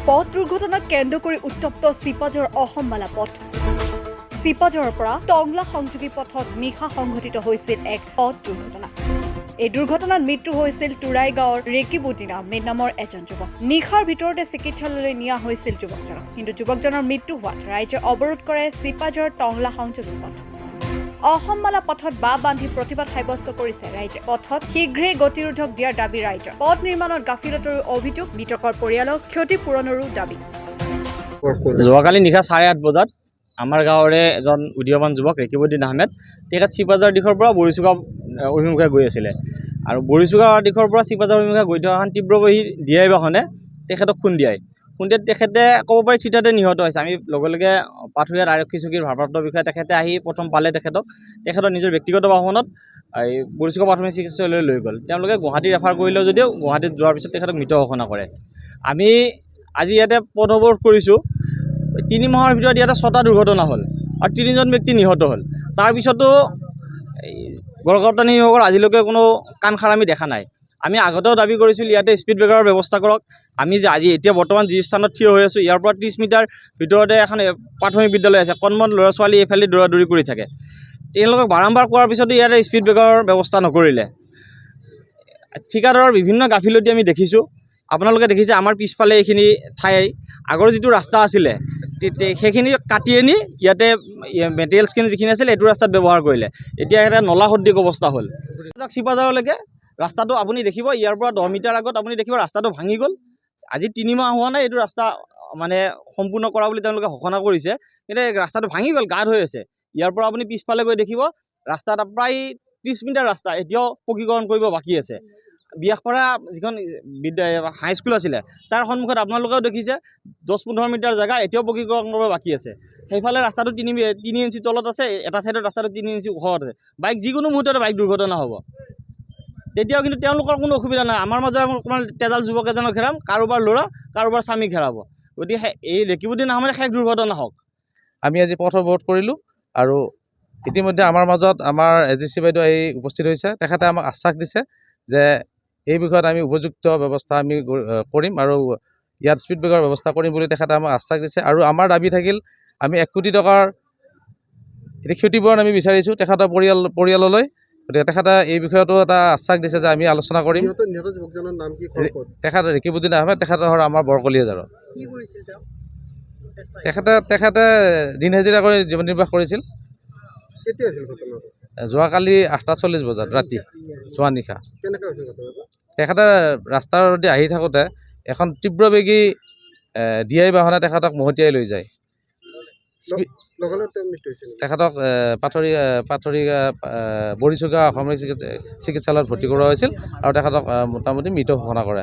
পথ দুৰ্ঘটনাক কেন্দ্ৰ কৰি উত্তপ্ত চিপাঝাৰ অসমমালা পথ চিপাঝাৰৰ পৰা টংলা সংযোগী পথত নিশা সংঘটিত হৈছিল এক পথ দুৰ্ঘটনা। এই দুৰ্ঘটনাত মৃত্যু হৈছিল তুৰাই গাঁৱৰ ৰেকিবুদ্দিন আহমেদ নামৰ এজন যুৱক। নিশাৰ ভিতৰতে চিকিৎসালয়লৈ নিয়া হৈছিল যুৱকজনক, কিন্তু যুৱকজনৰ মৃত্যু হোৱাত ৰাইজে অৱৰোধ কৰে চিপাঝাৰ টংলা সংযোগী পথ। অসমমালা পথত বাঁ বান্ধি প্ৰতিবাদ সাব্যস্ত কৰিছে ৰাইজে। পথত শীঘ্ৰেই গতিৰোধক দিয়াৰ দাবী ৰাইজৰ। পথ নিৰ্মাণত গাফিলতিৰো অভিযোগ, মৃতকৰ পৰিয়ালক ক্ষতিপূৰণৰো দাবী। যোৱাকালি নিশা 8:30 বজাত আমাৰ গাঁৱৰে এজন উদীয়মান যুৱক ৰেকিবুদ্দিন আহমেদ তেখেত চিপাঝাৰ দিশৰ পৰা বৰিচুগা অভিমুখে গৈ আছিলে আৰু বৰিচুগা দিশৰ পৰা চিপাঝাৰ অভিমুখে গৈ থকা এখন তীব্ৰবেগী ডিআই বাহনে তেখেতক খুন্দিয়ায়। তেখেতে ক'ব পাৰি থিতাতে নিহত হৈছে। আমি লগে লগে পাথৰীয়াত আৰক্ষী চকীৰ ভাৰপ্ৰাপ্ত বিষয়া তেখেতে আহি প্ৰথম পালে তেখেতৰ নিজৰ ব্যক্তিগত বাহনত এই বৰিচুগা প্ৰাথমিক চিকিৎসালয়লৈ লৈ গ'ল। তেওঁলোকে গুৱাহাটী ৰেফাৰ কৰিলেও যদিও গুৱাহাটীত যোৱাৰ পিছত তেখেতক মৃত ঘোষণা কৰে। আমি আজি ইয়াতে পথ অৱৰোধ কৰিছোঁ। 3 মাহৰ ভিতৰত ইয়াতে 6টা দুৰ্ঘটনা হ'ল আৰু 3জন ব্যক্তি নিহত হ'ল। তাৰপিছতো গড়কাপ্তানি বিভাগৰ আজিলৈকে কোনো কাণ সাৰ আমি দেখা নাই। আমি আগতেও দাবী কৰিছিলোঁ ইয়াতে স্পীড ব্ৰেকাৰৰ ব্যৱস্থা কৰক। আমি যে এতিয়া বৰ্তমান যি স্থানত থিয় হৈ আছোঁ, ইয়াৰ পৰা 30 মিটাৰ ভিতৰতে এখন প্ৰাথমিক বিদ্যালয় আছে। কণমন ল'ৰা ছোৱালী এইফালে দৌৰাদৌৰি কৰি থাকে। তেওঁলোকক বাৰম্বাৰ কোৱাৰ পিছতো ইয়াতে স্পীড ব্ৰেকাৰৰ ব্যৱস্থা নকৰিলে। ঠিকাদাৰৰ বিভিন্ন গাফিলতি আমি দেখিছোঁ। আপোনালোকে দেখিছে আমাৰ পিছফালে এইখিনি ঠাই আগৰ যিটো ৰাস্তা আছিলে সেইখিনি কাটি আনি ইয়াতে মেটেৰিয়েলছখিনি যিখিনি আছিলে এইটো ৰাস্তাত ব্যৱহাৰ কৰিলে। এতিয়া এটা নলা সদৃশ অৱস্থা হ'ল। চিপাঝাৰলৈকে ৰাস্তাটো আপুনি দেখিব, ইয়াৰ পৰা 10 মিটাৰ আগত আপুনি দেখিব ৰাস্তাটো ভাঙি গ'ল। আজি 3 মাহ হোৱা নাই এইটো ৰাস্তা মানে সম্পূৰ্ণ কৰা বুলি তেওঁলোকে ঘোষণা কৰিছে, কিন্তু ৰাস্তাটো ভাঙি গ'ল, গাঁত হৈ আছে। ইয়াৰ পৰা আপুনি পিছফালে গৈ দেখিব ৰাস্তা এটা প্ৰায় 30 মিটাৰ ৰাস্তা এতিয়াও পকীকৰণ কৰিব বাকী আছে। বিয়াখৰা যিখন হাইস্কুল আছিলে তাৰ সন্মুখত আপোনালোকেও দেখিছে 10-15 মিটাৰ জেগা এতিয়াও পকীকৰণ কৰিব বাকী আছে। সেইফালে ৰাস্তাটো 3 ইঞ্চি তলত আছে, এটা ছাইডত ৰাস্তাটো 3 ইঞ্চি ওখত আছে। বাইক যিকোনো মুহূৰ্ততে বাইক দুৰ্ঘটনা হ'ব। তেতিয়াও কিন্তু তেওঁলোকৰ কোনো অসুবিধা নাই। আমাৰ মাজৰ অকণমান তেজাল যুৱক এজনক ঘেৰাম, কাৰোবাৰ ল'ৰা কাৰোবাৰ স্বামী ঘেৰাব। গতিকে এই ৰেকিবুদ্দিন আহমেদ শেষ দুৰ্ঘটনা হওক। আমি আজি পথ অৱৰোধ কৰিলোঁ আৰু ইতিমধ্যে আমাৰ মাজত আমাৰ এজিচি বাইদেউ আহি উপস্থিত হৈছে। তেখেতে আমাক আশ্বাস দিছে যে এই বিষয়ত আমি উপযুক্ত ব্যৱস্থা আমি কৰিম আৰু ইয়াত স্পীড ব্ৰেকাৰ ব্যৱস্থা কৰিম বুলি তেখেতে আমাক আশ্বাস দিছে। আৰু আমাৰ দাবী থাকিল আমি 1 কোটি টকাৰ এতিয়া ক্ষতিপূৰণ আমি বিচাৰিছোঁ তেখেতৰ পৰিয়াললৈ। গতিকে তেখেতে এই বিষয়তো এটা আশ্বাস দিছে যে আমি আলোচনা কৰিম। তেখেত ৰেকিবুদ্দিন আহমেদ, তেখেতৰ ঘৰ আমাৰ বৰকলিয়াজাৰ। তেখেতে দিন হাজিৰা কৰি জীৱন নিৰ্বাহ কৰিছিল। যোৱাকালি 8:40 বজাত ৰাতি যোৱা নিশা তেখেতে ৰাস্তাৰেদি আহি থাকোঁতে এখন তীব্ৰবেগী ডিআই বাহনে তেখেতক মহতিয়াই লৈ যায়। তেখেতক পাথৰী বৰিচুগা অসামৰিক চিকিৎসালয়ত ভৰ্তি কৰোৱা হৈছিল আৰু তেখেতক মোটামুটি মৃত ঘোষণা কৰে।